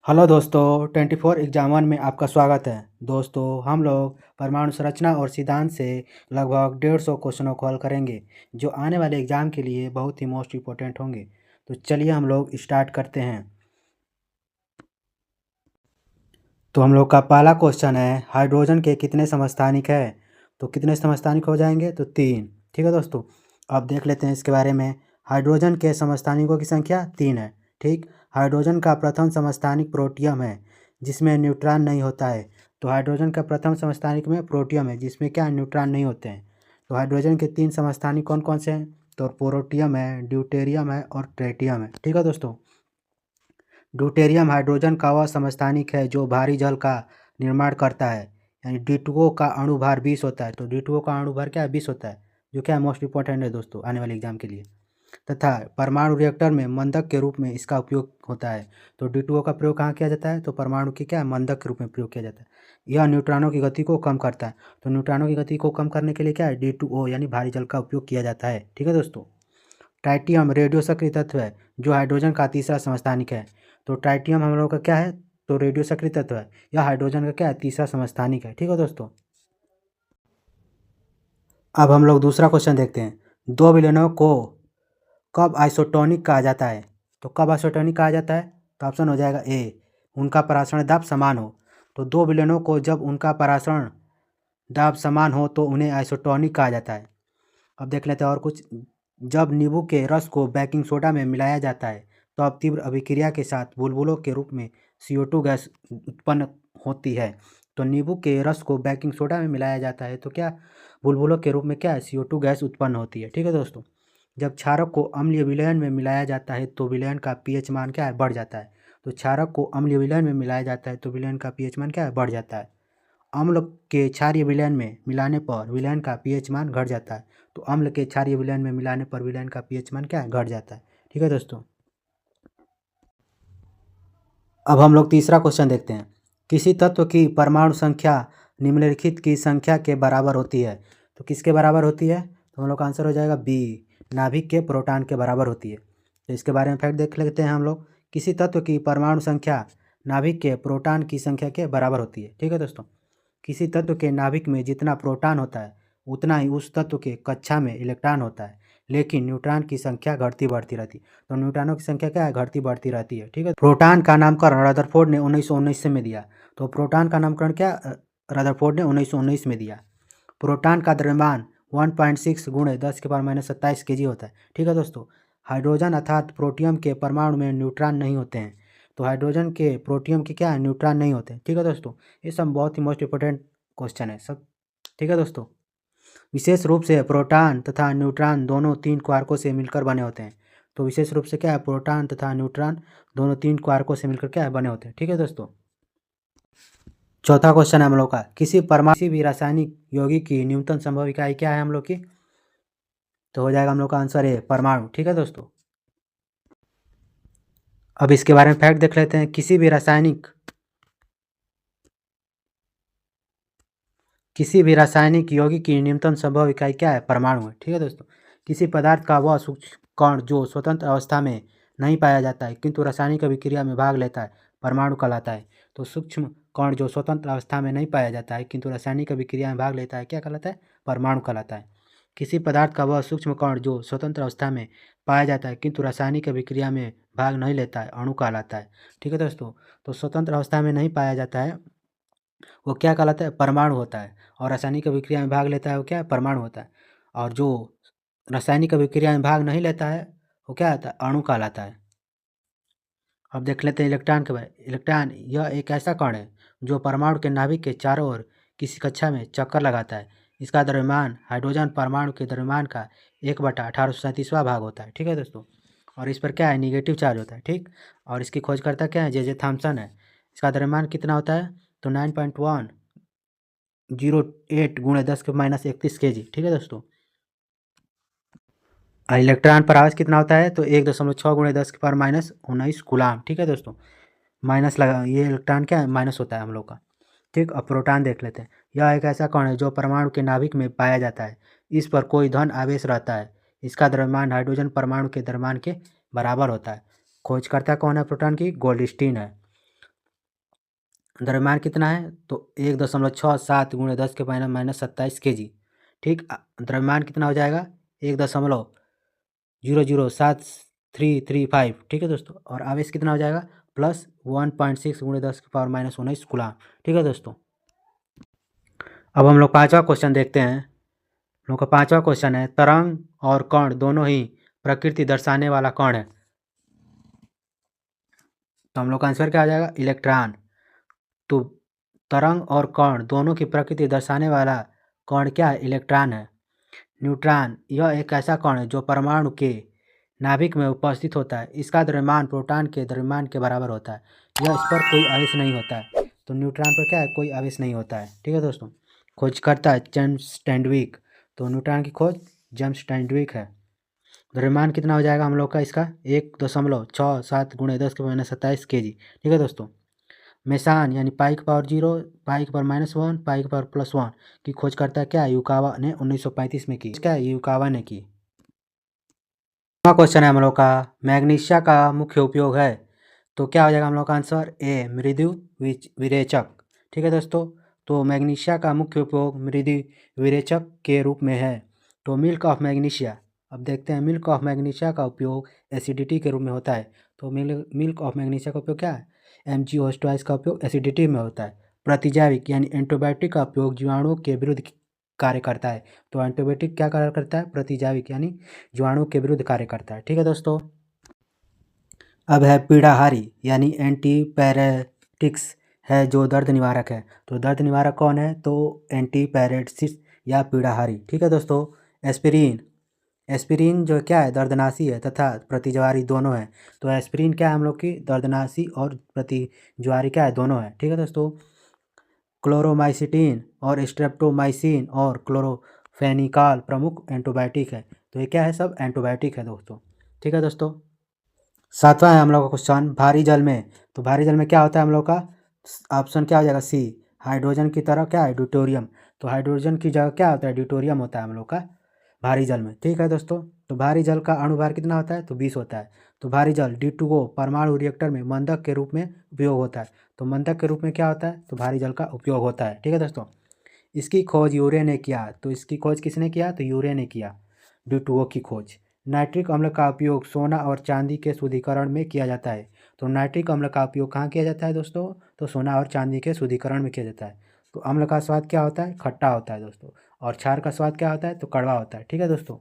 Hello दोस्तों 24 exam one में आपका स्वागत है। दोस्तों हम लोग परमाणु संरचना और सिद्धांत से लगभग 150 क्वेश्चनों को हल करेंगे जो आने वाले एग्जाम के लिए बहुत ही मोस्ट इम्पोर्टेंट होंगे। तो चलिए हम लोग स्टार्ट करते हैं। तो हम लोग का पहला क्वेश्चन है, हाइड्रोजन के कितने समस्थानिक है? तो कितने समस्थानिक हो जाएंगे? तो 3। ठीक है दोस्तों, अब देख लेते हैं इसके बारे में। हाइड्रोजन के समस्थानिकों की संख्या 3 है। ठीक, हाइड्रोजन का प्रथम समस्थानिक प्रोटियम है जिसमें न्यूट्रॉन नहीं होता है। तो हाइड्रोजन का प्रथम समस्थानिक में प्रोटियम है जिसमें क्या न्यूट्रॉन नहीं होते हैं। तो हाइड्रोजन के 3 समस्थानिक कौन कौन से हैं? तो प्रोटियम है, ड्यूटेरियम है और ट्रेटियम है। ठीक है दोस्तों, ड्यूटेरियम हाइड्रोजन का वह समस्थानिक है जो भारी जल का निर्माण करता है, यानी D2O का अणु भार 20 होता है। तो D2O का अणु भार क्या है? 20 होता है, जो क्या है मोस्ट इंपॉर्टेंट है दोस्तों आने वाले एग्जाम के लिए। तथा परमाणु रिएक्टर में मंदक के रूप में इसका उपयोग होता है। तो D2O का प्रयोग कहाँ किया जाता है? तो परमाणु की क्या है? मंदक के रूप में प्रयोग किया जाता है। यह न्यूट्रॉनों की गति को कम करता है। तो न्यूट्रॉनों की गति को कम करने के लिए क्या है? D2O यानी भारी जल का उपयोग किया जाता है। ठीक है दोस्तों, ट्राइटियम रेडियो सक्रिय तत्व है जो हाइड्रोजन का तीसरा समस्थानिक है। तो ट्राइटियम हम लोग का क्या है? तो रेडियो सक्रिय तत्व है। यह हाइड्रोजन का क्या है? तीसरा समस्थानिक है। ठीक है दोस्तों, अब हम लोग दूसरा क्वेश्चन देखते हैं। दो विलयनों को कब आइसोटोनिक कहा जाता है? तो कब आइसोटोनिक कहा जाता है? तो ऑप्शन हो जाएगा ए, उनका परासरण दाब समान हो। तो दो विलयनों को जब उनका परासरण दाब समान हो तो उन्हें आइसोटोनिक कहा जाता है। अब देख लेते हैं और कुछ। जब नींबू के रस को बेकिंग सोडा में मिलाया जाता है तो अब तीव्र अभिक्रिया के साथ बुलबुलों के रूप में CO2 गैस उत्पन्न होती है। तो नींबू के रस को बेकिंग सोडा में मिलाया जाता है तो क्या बुलबुलों के रूप में क्या है? CO2 गैस उत्पन्न होती है। ठीक है दोस्तों, जब क्षारक को अम्लीय विलयन में मिलाया जाता है तो विलयन का pH मान क्या है? बढ़ जाता है। तो क्षारक को अम्लीय विलयन में मिलाया जाता है तो विलयन का pH मान क्या है? बढ़ जाता है। अम्ल के क्षारीय विलयन में मिलाने पर विलयन का pH मान घट जाता है। तो अम्ल के क्षारीय विलयन में मिलाने पर विलयन का pH मान क्या है? घट जाता है। ठीक है दोस्तों, अब हम लोग तीसरा क्वेश्चन देखते हैं। किसी तत्व की परमाणु संख्या निम्नलिखित की संख्या के बराबर होती है। तो किसके बराबर होती है? तो हम लोग का आंसर हो जाएगा बी, नाभिक के प्रोटॉन के बराबर होती है। तो इसके बारे में फैक्ट देख लेते हैं हम लोग। किसी तत्व की परमाणु संख्या नाभिक के प्रोटॉन की संख्या के बराबर होती है। ठीक है दोस्तों, किसी तत्व के नाभिक में जितना प्रोटॉन होता है उतना ही उस तत्व के कक्षा में इलेक्ट्रॉन होता है, लेकिन न्यूट्रॉन की संख्या घटती बढ़ती रहती है। तो न्यूट्रॉनों की संख्या क्या है? घटती बढ़ती रहती है। ठीक है, प्रोटॉन का नामकरण रदरफोर्ड ने 1919 में दिया। तो प्रोटॉन का नामकरण क्या रदरफोर्ड ने 1919 में दिया। प्रोटॉन का द्रव्यमान 1.6 गुणे 10⁻27 kg होता है। ठीक है दोस्तों, हाइड्रोजन अर्थात प्रोटियम के परमाणु में न्यूट्रॉन नहीं होते हैं। तो हाइड्रोजन के प्रोटियम के क्या है? न्यूट्रॉन नहीं होते। ठीक है दोस्तों, ये सब बहुत ही मोस्ट इंपॉर्टेंट क्वेश्चन है सब। ठीक है दोस्तों, विशेष रूप से प्रोटॉन तथा न्यूट्रॉन दोनों 3 क्वार्कों से मिलकर बने होते हैं। तो विशेष रूप से क्या है? प्रोटॉन तथा न्यूट्रॉन दोनों 3 क्वार्कों से मिलकर क्या है? बने होते हैं। ठीक है दोस्तों, चौथा क्वेश्चन है हम लोग का। किसी भी रासायनिक यौगिक की न्यूनतम संभव इकाई क्या है हम लोग की? तो हो जाएगा हम लोग का आंसर है परमाणु। ठीक है दोस्तों, अब इसके बारे में फैक्ट देख लेते हैं। किसी भी रासायनिक यौगिक की न्यूनतम संभव इकाई क्या है? परमाणु है। ठीक है दोस्तों, किसी पदार्थ का वह सूक्ष्म कण जो स्वतंत्र अवस्था में नहीं पाया जाता है किंतु रासायनिक अभिक्रिया में भाग लेता है परमाणु कहलाता है। तो सूक्ष्म कण जो स्वतंत्र अवस्था में नहीं पाया जाता है किंतु रासायनिक अभिक्रिया में भाग लेता है क्या कहलाता है? परमाणु कहलाता है। किसी पदार्थ का वह सूक्ष्म कण जो स्वतंत्र अवस्था में पाया जाता है किंतु रासायनिक अभिक्रिया में भाग नहीं लेता है अणु कहलाता है। ठीक है दोस्तों, तो स्वतंत्र अवस्था में नहीं पाया जाता है वो क्या कहलाता है? परमाणु होता है। और रासायनिक अभिक्रिया में भाग लेता है वो क्या है? परमाणु होता है। और जो रासायनिक अभिक्रिया में भाग नहीं लेता है वो क्या होता है? अणु कहलाता है। अब देख लेते हैं इलेक्ट्रॉन के बारे। इलेक्ट्रॉन यह एक ऐसा कण है जो परमाणु के नाभिक के चारों ओर किसी कक्षा में चक्कर लगाता है। इसका द्रव्यमान हाइड्रोजन परमाणु के द्रव्यमान का 1/1837वां भाग होता है। ठीक है दोस्तों, और इस पर क्या है? निगेटिव चार्ज होता है। ठीक, और इसकी खोजकर्ता क्या है? जे थॉम्सन है। इसका द्रव्यमान कितना होता है? तो 9.108 गुणे 10⁻31 kg। ठीक है दोस्तों, इलेक्ट्रॉन पर आवेश कितना होता है? तो 1.6 गुणे 10⁻19 कूलाम। ठीक है दोस्तों, माइनस लगा, ये इलेक्ट्रॉन क्या है? माइनस होता है हम लोग का। ठीक, अब प्रोटॉन देख लेते हैं। यह एक ऐसा कण है जो परमाणु के नाभिक में पाया जाता है। इस पर कोई धन आवेश रहता है। इसका द्रव्यमान हाइड्रोजन परमाणु के द्रव्यमान के बराबर होता है। खोजकर्ता कौन है प्रोटॉन की? गोल्डस्टीन है। द्रव्यमान कितना है तो 1.67 गुणे 10 के पावर माइनस 27 kg। ठीक, द्रव्यमान कितना हो जाएगा 1.00735। ठीक है दोस्तों, और आवेश कितना हो जाएगा प्लस 1.6 गुणे 10 के पावर माइनस 19 कूलाम। ठीक है दोस्तों, अब हम लोग पांचवा क्वेश्चन देखते हैं। हम लोग का पांचवा क्वेश्चन है, तरंग और कण दोनों ही प्रकृति दर्शाने वाला कण है, तो हम लोग का आंसर क्या आ जाएगा इलेक्ट्रॉन। तो तरंग और कण दोनों की प्रकृति दर्शाने वाला कण क्या है इलेक्ट्रॉन है। न्यूट्रॉन यह एक ऐसा कण है जो परमाणु के नाभिक में उपस्थित होता है। इसका द्रव्यमान प्रोटॉन के द्रव्यमान के बराबर होता है। यह इस पर कोई आवेश नहीं होता है। तो न्यूट्रॉन पर क्या है कोई आवेश नहीं होता है। ठीक है दोस्तों, खोज करता है जेम्स स्टैंडविक। तो न्यूट्रॉन की खोज जेम्स स्टैंडविक है। द्रव्यमान कितना हो जाएगा हम लोग का इसका 1.67 गुणे 10 के पावर 27 kg। ठीक है दोस्तों, मेसान यानी पाई की पावर 0, पाई की पावर -1, पाई की पावर +1 की खोज करता है क्या युकावा ने 1935 में की। क्या युकावा ने की। क्वेश्चन है हम लोग का, मैग्नीशिया का मुख्य उपयोग है, तो क्या हो जाएगा हम लोग का आंसर ए मृदु विरेचक। ठीक है दोस्तों, तो मैग्नीशिया का मुख्य उपयोग मृदु विरेचक के रूप में है। तो मिल्क ऑफ मैग्नीशिया, अब देखते हैं मिल्क ऑफ मैग्नीशिया का उपयोग एसिडिटी के रूप में होता है। तो मिल्क ऑफ मैग्नीशिया का उपयोग क्या है MgO2 का उपयोग एसिडिटी में होता है। प्रतिजैविक यानी एंटीबायोटिक का उपयोग जीवाणुओं के विरुद्ध कार्य करता है। तो एंटीबायोटिक क्या कार्य करता है प्रतिजैविक यानी जीवाणु के विरुद्ध कार्य करता है। ठीक है दोस्तों, अब है पीड़ाहारी यानी एंटीपैरेटिक्स है जो दर्द निवारक है। तो दर्द निवारक कौन है तो एंटीपैरेटिक्स या पीड़ाहारी। ठीक है दोस्तों, एस्पिरिन, एस्पिरिन जो क्या है दर्दनाशी है तथा प्रतिजवारी दोनों है। तो एस्पिरिन क्या है हम लोग की दर्दनाशी और प्रतिजवारी क्या है दोनों है। ठीक है दोस्तों, क्लोरोमाइसिटिन और स्ट्रेप्टोमाइसिन और क्लोरोफेनिकॉल प्रमुख एंटीबायोटिक है। तो ये क्या है सब एंटीबायोटिक है दोस्तों। ठीक है दोस्तों, सातवां है हम लोग का क्वेश्चन, भारी जल में। तो भारी जल में क्या होता है हम लोग का ऑप्शन क्या हो जाएगा सी, हाइड्रोजन की तरह क्या है ड्यूटेरियम। तो हाइड्रोजन की जगह क्या होता है ड्यूटेरियम होता है हम लोग का भारी जल में। ठीक है दोस्तों, तो भारी जल का अणुभार कितना होता है तो 20 होता है। तो भारी जल D2O परमाणु रिएक्टर में मंदक के रूप में उपयोग होता है। तो मंदक के रूप में क्या होता है तो भारी जल का उपयोग होता है। ठीक है दोस्तों, इसकी खोज यूरे ने किया। तो इसकी खोज किसने किया तो यूरे ने किया D2O की खोज। नाइट्रिक अम्ल का उपयोग सोना और चांदी के शुद्धिकरण में किया जाता है। तो नाइट्रिक अम्ल का उपयोग कहाँ किया जाता है दोस्तों तो सोना और चांदी के शुद्धिकरण में किया जाता है। तो अम्ल का स्वाद क्या होता है खट्टा होता है दोस्तों, और क्षार का स्वाद क्या होता है तो कड़वा होता है। ठीक है दोस्तों,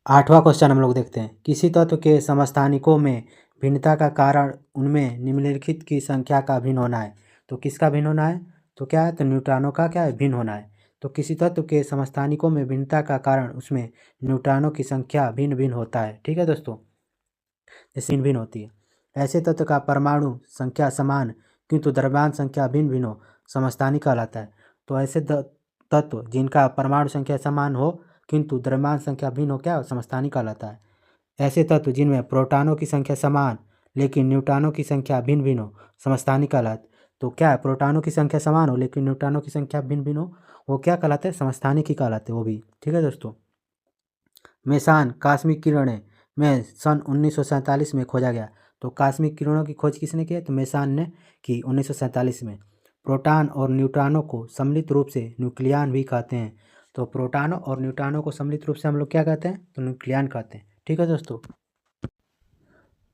आठवां क्वेश्चन हम लोग देखते हैं, किसी तत्व के समस्थानिकों में भिन्नता का कारण उनमें निम्नलिखित की संख्या का भिन्न होना है। तो किसका भिन्न होना है तो क्या है तो न्यूट्रॉनों का क्या है भिन्न होना है। तो किसी तत्व के समस्थानिकों में भिन्नता का कारण उसमें न्यूट्रॉनों की संख्या भिन्न भिन्न होता है। ठीक है दोस्तों, जैसे भिन्न भिन्न होती है। ऐसे तत्व का परमाणु संख्या समान किंतु द्रव्यमान संख्या भिन्न भिन्न हो समस्थानिक कहलाता है। तो ऐसे तत्व जिनका परमाणु संख्या समान हो किंतु द्रव्यमान संख्या भिन्न हो क्या समस्थानिक कहलाता है। ऐसे तत्व जिनमें प्रोटॉनों की संख्या समान लेकिन न्यूट्रॉनों की संख्या भिन्न भिन्न हो समस्थानिक कहलाते। तो क्या है प्रोटॉनों की संख्या समान हो लेकिन न्यूट्रॉनों की संख्या भिन्न भिन्न हो वो क्या कहलाते हैं समस्थानिक ही कहलाते वो भी। ठीक है दोस्तों, मेसान कास्मिक किरणें में सन 1947 में खोजा गया। तो कास्मिक किरणों की खोज किसने की तो मेसान ने की 1947 में। प्रोटॉन और न्यूट्रॉनों को सम्मिलित रूप से न्यूक्लियन भी कहते हैं। तो प्रोटॉनों और न्यूट्रॉनों को सम्मिलित रूप से हम लोग क्या कहते हैं तो न्यूक्लियन कहते हैं। ठीक है दोस्तों,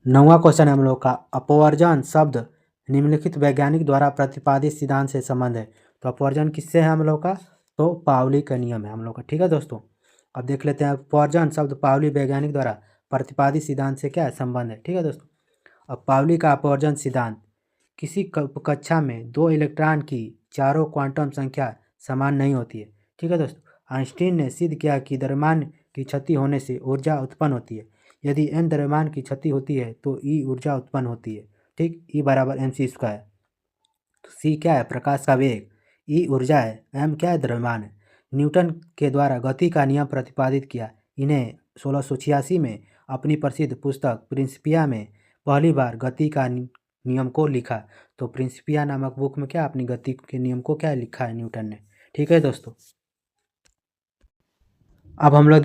नौवां क्वेश्चन है हम लोग का, अपवर्जन शब्द निम्नलिखित वैज्ञानिक द्वारा प्रतिपादित सिद्धांत से संबंध है। तो अपवर्जन किससे है हम लोग का तो पाउली का नियम है हम लोग का। ठीक है दोस्तों, अब देख लेते हैं अपवर्जन शब्द पाउली वैज्ञानिक द्वारा प्रतिपादित सिद्धांत से क्या है संबंध है। ठीक है दोस्तों, अब पाउली का अपवर्जन सिद्धांत, किसी कक्षा में दो इलेक्ट्रॉन की चारों क्वांटम संख्या समान नहीं होती है। ठीक है दोस्तों, आइंस्टीन ने सिद्ध किया कि द्रव्यमान की क्षति होने से ऊर्जा उत्पन्न होती है। यदि n द्रव्यमान की क्षति होती है तो E ऊर्जा उत्पन्न होती है। ठीक, E बराबर mc²। तो c क्या है प्रकाश का वेग, E ऊर्जा है, m क्या है द्रव्यमान है। न्यूटन के द्वारा गति का नियम प्रतिपादित किया। इन्हें 1686 में अपनी प्रसिद्ध पुस्तक प्रिंसिपिया में पहली बार गति का नियम को लिखा। तो प्रिंसिपिया नामक बुक में क्या अपनी गति के नियम को क्या लिखा है न्यूटन ने। ठीक है दोस्तों, अब हम लोग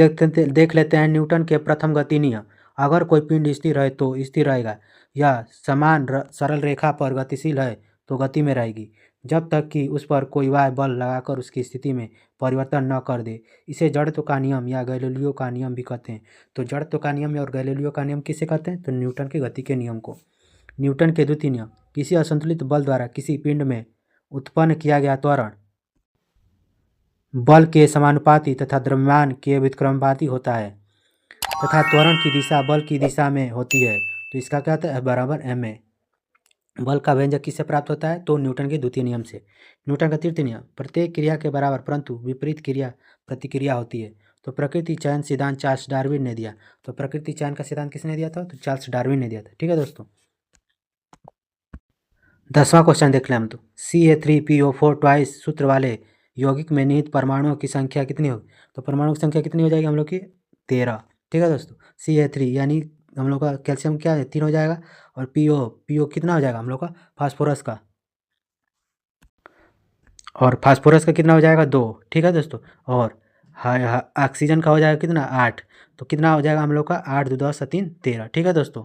देख लेते हैं न्यूटन के प्रथम गति नियम। अगर कोई पिंड स्थिर है तो स्थिर रहेगा, या समान सरल रेखा पर गतिशील है तो गति में रहेगी, जब तक कि उस पर कोई बाह्य बल लगाकर उसकी स्थिति में परिवर्तन न कर दे। इसे जड़त्व का नियम या गैलीलियो का नियम भी कहते हैं। तो जड़त्व का नियम और गैलीलियो का नियम किसे कहते हैं? तो न्यूटन की गति के नियम को। न्यूटन के द्वितीय नियम, किसी असंतुलित बल द्वारा किसी पिंड में उत्पन्न किया गया त्वरण बल के समानुपाती तथा द्रव्यमान के व्युत्क्रमानुपाती होता है तथा त्वरण की दिशा बल की दिशा में होती है, तो इसका क्या होता है? बराबर ma। बल का व्यंजक किससे प्राप्त होता है? तो न्यूटन के द्वितीय नियम से। न्यूटन का तृतीय नियम, प्रत्येक क्रिया के बराबर परंतु विपरीत क्रिया प्रतिक्रिया होती है। तो प्रकृति चयन सिद्धांत चार्ल्स डार्विन ने दिया। तो प्रकृति चयन का सिद्धांत किसने दिया था? तो चार्ल्स डार्विन ने दिया था। ठीक है दोस्तों। 10वां क्वेश्चन देख लें हम। तो Ca3PO4 ट्वाइस सूत्र वाले यौगिक में निहित परमाणुओं की संख्या कितनी होगी? तो परमाणु की संख्या कितनी हो जाएगी हम लोग की? 13। ठीक है दोस्तों। Ca3 यानी हम लोग का कैल्शियम क्या है? 3 हो जाएगा। और PO कितना हो जाएगा हम लोग का? फास्फोरस का। और फास्फोरस का कितना हो जाएगा? 2। ठीक है दोस्तों। और ऑक्सीजन का हो जाएगा कितना? 8। तो कितना हो जाएगा हम लोग का? 8 2 10 3 13। ठीक है दोस्तों।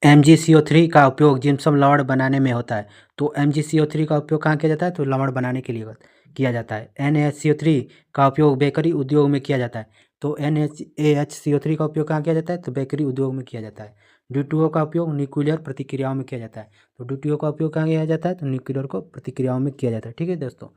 MgCO3 का उपयोग जिप्सम लवण बनाने में होता है। तो MgCO3 का उपयोग कहाँ किया जाता है? तो लवण बनाने के लिए किया जाता है। NaHCO3 का उपयोग बेकरी उद्योग में किया जाता है। तो NaHCO3 का उपयोग कहाँ किया जाता है? तो बेकरी उद्योग में किया जाता है। D2O का उपयोग न्यूक्लियर प्रतिक्रियाओं में किया जाता है। तो D2O का उपयोग कहाँ किया जाता है? तो न्यूक्लियर को प्रतिक्रियाओं में किया जाता है। ठीक है दोस्तों।